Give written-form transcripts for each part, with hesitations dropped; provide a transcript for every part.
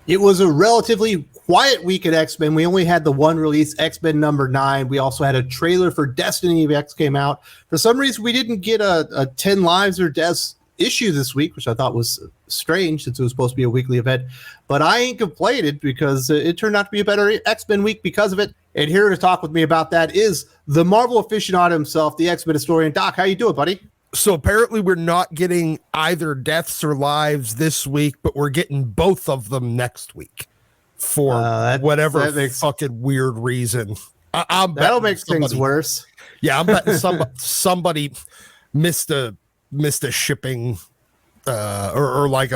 It was a relatively quiet week at X-Men. We only had the one release, X-Men number 9. We also had a trailer for Destiny of X came out. For some reason, we didn't get a 10 Lives or Deaths issue this week, which I thought was strange since it was supposed to be a weekly event. But I ain't complaining because it turned out to be a better X-Men week because of it. And here to talk with me about that is the Marvel aficionado himself, the X-Men historian. Doc, how you doing, buddy? So apparently we're not getting either deaths or lives this week, but we're getting both of them next week for whatever fucking weird reason. That'll make things worse. Yeah, I'm betting somebody missed a shipping or like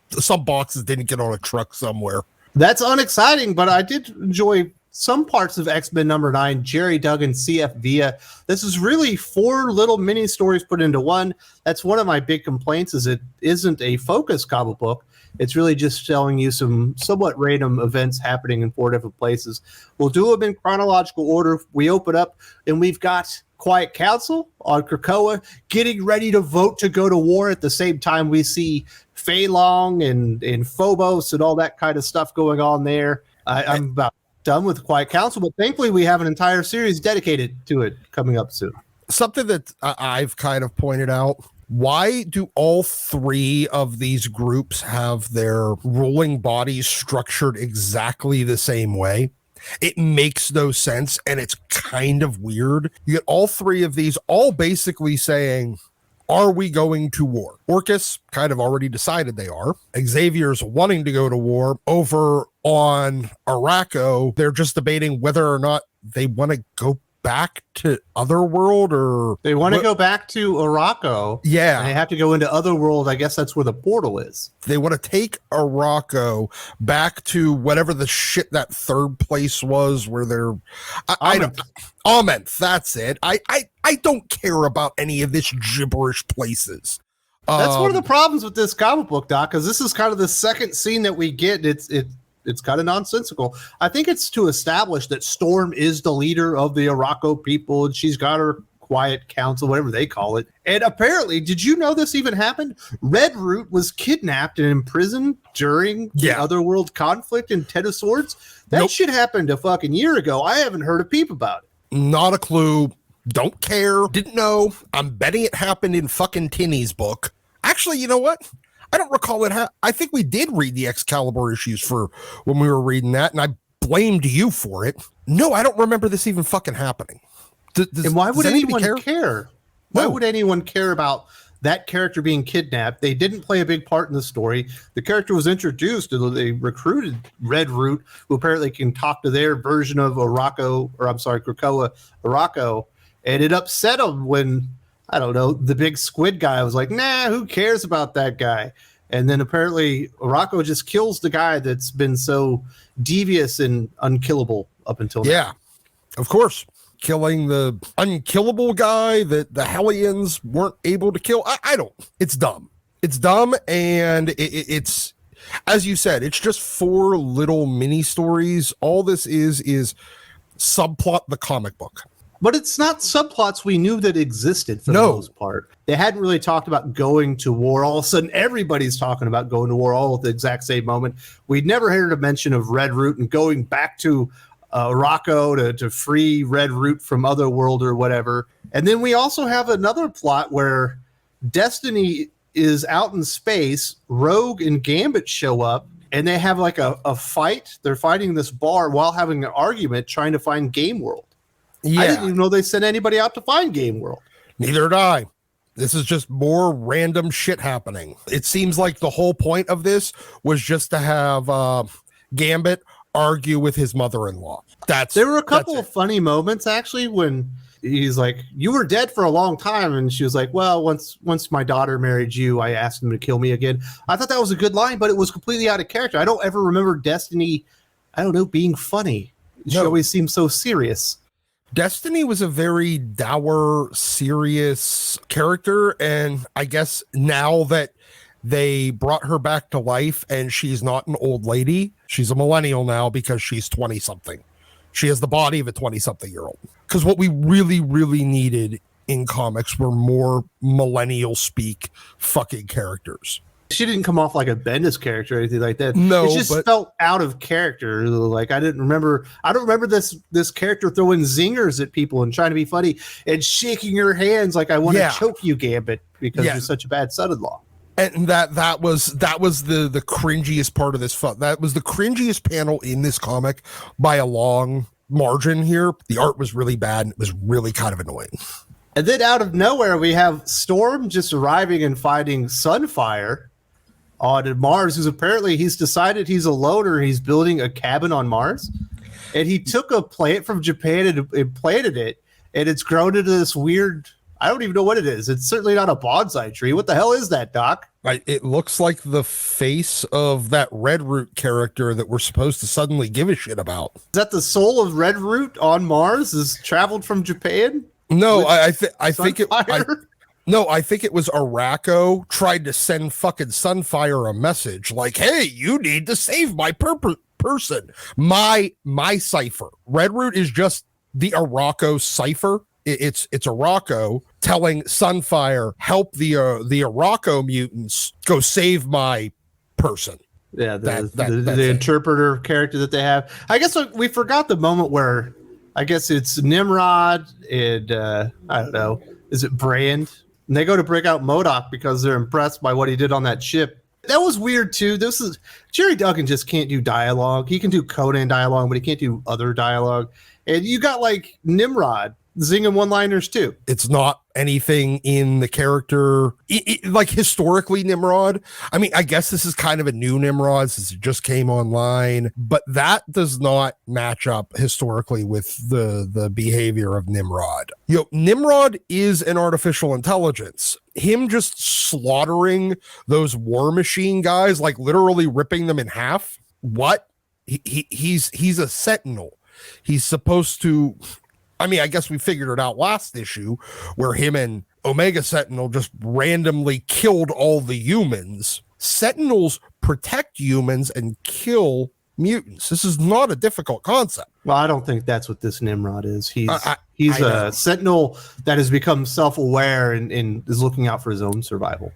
some boxes didn't get on a truck somewhere. That's unexciting, but I did enjoy some parts of X-Men number 9, Gerry Duggan, CF Via. This is really 4 little mini stories put into one. That's one of my big complaints is it isn't a focused comic book. It's really just telling you some somewhat random events happening in 4 different places. We'll do them in chronological order. We open up and we've got Quiet Council on Krakoa getting ready to vote to go to war. At the same time, we see Fei Long and Phobos and all that kind of stuff going on there. I'm about done with Quiet Council, but thankfully we have an entire series dedicated to it coming up soon. Something that I've kind of pointed out, why do all 3 of these groups have their ruling bodies structured exactly the same way? It makes no sense, and it's kind of weird. You get all 3 of these all basically saying, are we going to war? Orcus kind of already decided they are. Xavier's wanting to go to war. Over on Arakko, they're just debating whether or not they want to go back to Otherworld or... They want to go back to Arakko. Yeah. And they have to go into Otherworld. I guess that's where the portal is. They want to take Arakko back to whatever the shit that third place was where they're... I don't... Amenth, that's it. I don't care about any of this gibberish places. That's one of the problems with this comic book, Doc, because this is kind of the second scene that we get. It's kind of nonsensical. I think it's to establish that Storm is the leader of the Arakko people, and she's got her Quiet Council, whatever they call it. And apparently, did you know this even happened? Red Root was kidnapped and imprisoned during the Otherworld conflict in Ten of Swords. That shit happened a fucking year ago. I haven't heard a peep about it. Not a clue. Don't care. Didn't know. I'm betting it happened in fucking Tinny's book. Actually, you know what? I don't recall it. I think we did read the Excalibur issues for when we were reading that, and I blamed you for it. No, I don't remember this even fucking happening. And why would anyone care? Why would anyone care about that character being kidnapped? They didn't play a big part in the story. The character was introduced, and they recruited Red Root, who apparently can talk to their version of Krakoa Arakko, and it upset them when, I don't know, the big squid guy was like, nah, who cares about that guy? And then apparently Arakko just kills the guy that's been so devious and unkillable up until now. Yeah, of course. Killing the unkillable guy that the Hellions weren't able to kill. I don't. It's dumb. It's dumb, and it's, as you said, it's just 4 little mini stories. All this is subplot the comic book. But it's not subplots we knew that existed for the most part. They hadn't really talked about going to war. All of a sudden, everybody's talking about going to war all at the exact same moment. We'd never heard a mention of Red Root and going back to Arakko to free Red Root from Otherworld or whatever. And then we also have another plot where Destiny is out in space. Rogue and Gambit show up, and they have like a fight. They're fighting this bar while having an argument trying to find Game World. Yeah. I didn't even know they sent anybody out to find Game World. Neither did I. This is just more random shit happening. It seems like the whole point of this was just to have Gambit argue with his mother-in-law. There were a couple of funny moments actually when he's like, you were dead for a long time, and she was like, well, once my daughter married you, I asked him to kill me again. I thought that was a good line, but it was completely out of character. I don't ever remember Destiny, I don't know, being funny. She always seemed so serious. Destiny was a very dour, serious character, and I guess now that they brought her back to life and she's not an old lady, she's a millennial now because she's 20-something. She has the body of a 20-something-year-old. Because what we really, really needed in comics were more millennial speak fucking characters. She didn't come off like a Bendis character or anything like that. No, it just felt out of character. Like I don't remember this character throwing zingers at people and trying to be funny and shaking her hands like I want to choke you, Gambit, because you're such a bad son-in-law. And that was the cringiest part of this fun. That was the cringiest panel in this comic by a long margin here. The art was really bad and it was really kind of annoying. And then out of nowhere, we have Storm just arriving and finding Sunfire on Mars, who's apparently he's decided he's a loner. He's building a cabin on Mars, and he took a plant from Japan and planted it, and it's grown into this weird. I don't even know what it is. It's certainly not a bonsai tree. What the hell is that, Doc? It looks like the face of that Redroot character that we're supposed to suddenly give a shit about. Is that the soul of Redroot on Mars? Has traveled from Japan? No, I think it. No, I think it was Araco tried to send fucking Sunfire a message like, "Hey, you need to save my person, my cipher." Redroot is just the Araco cipher. It's Araco telling Sunfire, "Help the Araco mutants go save my person." Yeah, the interpreter character that they have. I guess we forgot the moment where I guess it's Nimrod and I don't know, is it Brand? And they go to break out MODOK because they're impressed by what he did on that ship. That was weird too. Gerry Duggan just can't do dialogue. He can do Conan dialogue, but he can't do other dialogue. And you got like Nimrod zinging one-liners too. It's not anything in the character, like historically Nimrod. I mean, I guess this is kind of a new Nimrod since it just came online, but that does not match up historically with the behavior of Nimrod. Nimrod is an artificial intelligence. Him just slaughtering those War Machine guys, like literally ripping them in half. What? He's a Sentinel. He's supposed to. I mean, I guess we figured it out last issue where him and Omega Sentinel just randomly killed all the humans. Sentinels protect humans and kill mutants. This is not a difficult concept. Well, I don't think that's what this Nimrod is. He's a Sentinel that has become self-aware and is looking out for his own survival.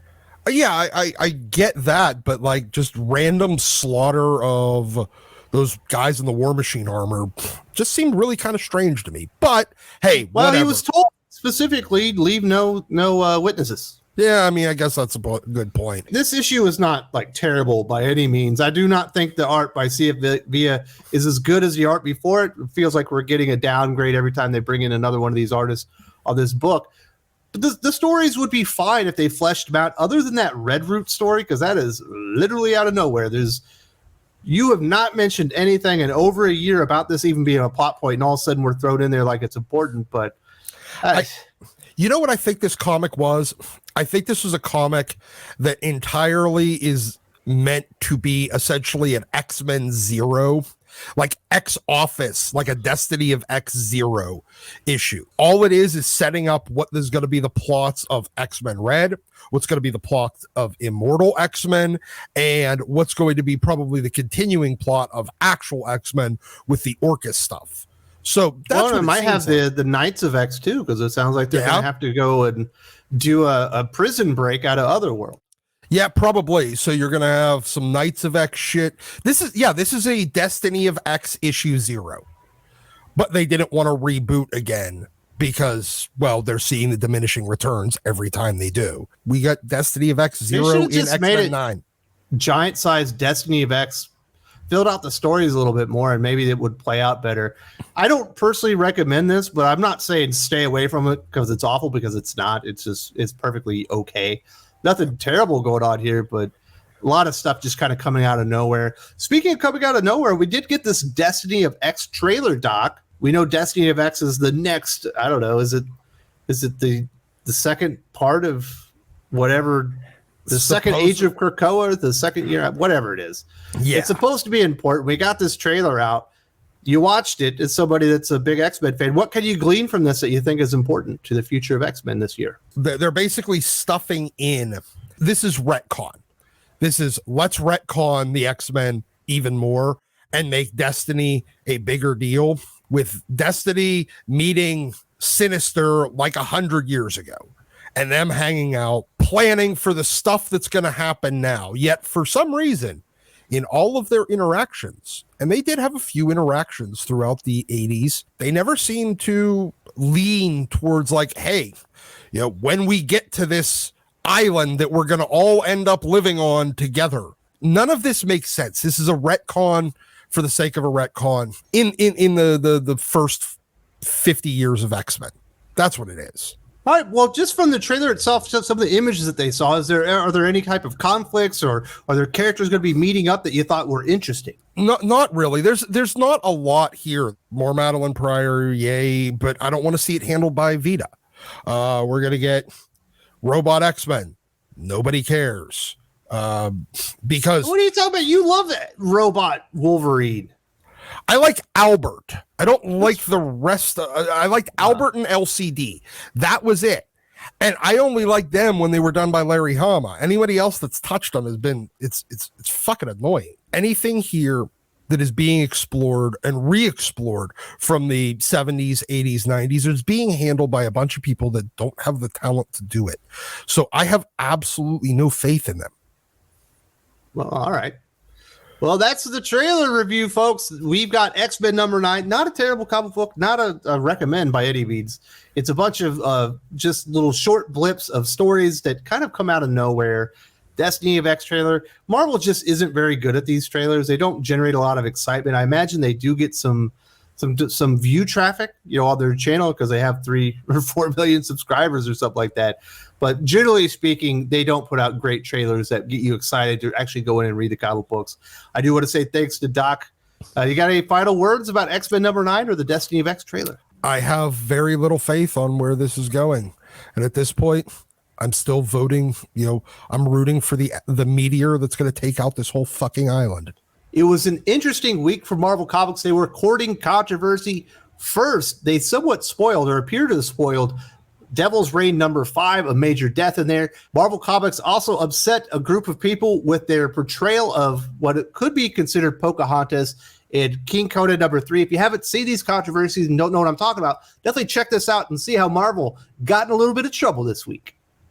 Yeah, I get that, but like just random slaughter of those guys in the War Machine armor just seemed really kind of strange to me. But hey, well, whatever. He was told specifically leave no witnesses. Yeah, I mean, I guess that's a good point. This issue is not like terrible by any means. I do not think the art by CF Villa is as good as the art before it. It feels like we're getting a downgrade every time they bring in another one of these artists on this book. But the stories would be fine if they fleshed them out, other than that Redroot story, because that is literally out of nowhere. You have not mentioned anything in over a year about this even being a plot point, and all of a sudden we're thrown in there like it's important. But you know what I think this comic was? I think this was a comic that entirely is meant to be essentially an X-Men Zero, like X-Office, like a Destiny of X-Zero issue. All it is setting up what is going to be the plots of X-Men Red, what's going to be the plot of Immortal X-Men, and what's going to be probably the continuing plot of actual X-Men with the Orcus stuff. So that's what it might have the Knights of X too, because it sounds like they're going to have to go and do a prison break out of Otherworld. Yeah, probably. So you're going to have some Knights of X shit. This is a Destiny of X issue 0. But they didn't want to reboot again because, well, they're seeing the diminishing returns every time they do. We got Destiny of X 0 in X-Men 9. Giant-sized Destiny of X, filled out the stories a little bit more, and maybe it would play out better. I don't personally recommend this, but I'm not saying stay away from it because it's awful, because it's not. It's perfectly okay. Nothing terrible going on here, but a lot of stuff just kind of coming out of nowhere. Speaking of coming out of nowhere, we did get this Destiny of X trailer, Doc. We know Destiny of X is the next, I don't know, is it the second part of whatever, the second age of Krakoa, the second year, whatever it is. Yeah. It's supposed to be important. We got this trailer out. You watched it as somebody that's a big X-Men fan. What can you glean from this that you think is important to the future of X-Men this year? They're basically stuffing in. This is retcon. This is let's retcon the X-Men even more and make Destiny a bigger deal, with Destiny meeting Sinister like 100 years ago. and them hanging out, planning for the stuff that's going to happen now. Yet for some reason, in all of their interactions, and they did have a few interactions throughout the 80s, they never seemed to lean towards like, hey, you know, when we get to this island that we're going to all end up living on together. None of this makes sense. This is a retcon for the sake of a retcon in the first 50 years of X-Men. That's what it is. All right. Well, just from the trailer itself, some of the images that they saw, are there any type of conflicts, or are there characters going to be meeting up that you thought were interesting? Not really. There's not a lot here. More Madeline Pryor, yay, but I don't want to see it handled by Vita. We're gonna get Robot X-Men. Nobody cares. Because what are you talking about? You love that Robot Wolverine. I like Albert. I don't like the rest. I liked Albert and LCD. That was it. And I only liked them when they were done by Larry Hama. Anybody else that's touched them has been, it's fucking annoying. Anything here that is being explored and re-explored from the 70s, 80s, 90s is being handled by a bunch of people that don't have the talent to do it. So I have absolutely no faith in them. Well, all right. Well, that's the trailer review, folks. We've got X-Men number 9. Not a terrible comic book, not a recommend by any means. It's a bunch of just little short blips of stories that kind of come out of nowhere. Destiny of X trailer. Marvel just isn't very good at these trailers. They don't generate a lot of excitement. I imagine they do get some view traffic, on their channel because they have 3 or 4 million subscribers or something like that. But generally speaking, they don't put out great trailers that get you excited to actually go in and read the comic books. I do want to say thanks to Doc. You got any final words about X-Men number 9 or the Destiny of X trailer? I have very little faith on where this is going. And at this point, I'm still voting, I'm rooting for the meteor that's going to take out this whole fucking island. It was an interesting week for Marvel Comics. They were courting controversy. First, they somewhat spoiled or appear to have spoiled Devil's Reign number 5, a major death in there. Marvel Comics also upset a group of people with their portrayal of what it could be considered Pocahontas in King Conan number 3. If you haven't seen these controversies and don't know what I'm talking about, definitely check this out and see how Marvel got in a little bit of trouble this week.